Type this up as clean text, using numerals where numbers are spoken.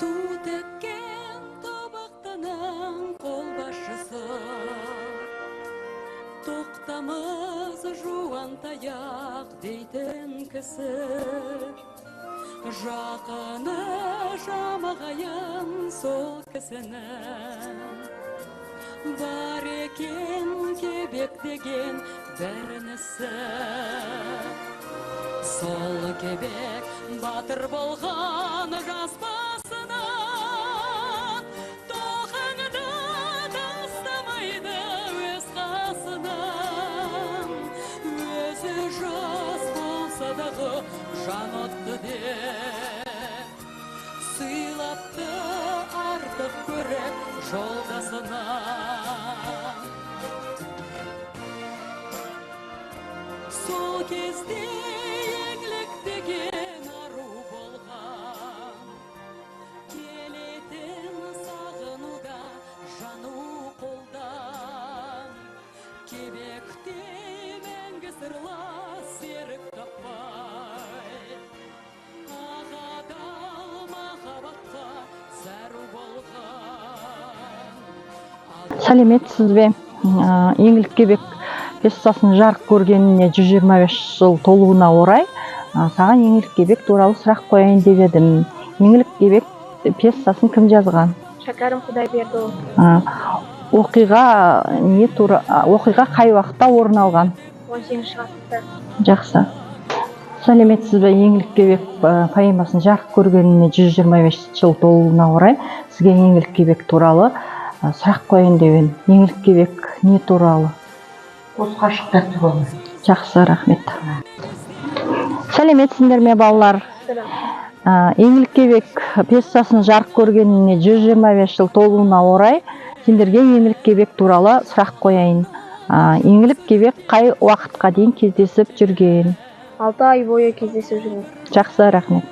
Ту теккен тобықтының қолбасшысы, тоқтамыз жуан таяқ дейтін кісі. Жақыны жамағайын сол кісінің, бар екен кебек деген бірінісі. Сол кебек батыр болған жас басынан, тоқаңды тастамайды өз қасынан. Өзі жас болса дағы жан отты деп, сыйлапты артық көріп жолдасынан. Сол кезде еңлік деген ару болған, келетін сағынуда жану қолдан. Кебекте мәңгі сырлас серік таппай, ағадал махаббатқа зәру болған. Сәлеметсіз бе? Еңлік кебек пьесасын жарық көргеніне 125 жыл толуына орай саған еңлік кебек туралы сұрақ қояйын деп едім. Еңлік кебек пьесасын кім жазған? Шәкәрім Құдайбердіұлы. Оқиға қай уақытта орын алған? 18 ғасырда. Жақсы. Сәлеметсіз бе? Еңлік кебек поэмасын жарық көргеніне 125 жыл толуына орай сізге еңлік кебек туралы сұрақ қояйын деп едім. Еңлік кебек не туралы? Осы ғашықтар туралы. Жақсы, рахмет. Сәлеметсіңдер ме, балалар? Еңлік кебек пьесасын жарық көргеніне 125 жыл толуына орай сендерге еңлік кебек туралы сұрақ қояйын. Еңлік кебек қай уақытқа дейін кездесіп жүрген? 6 ай бойы кездесіп жүрген. Жақсы, рахмет.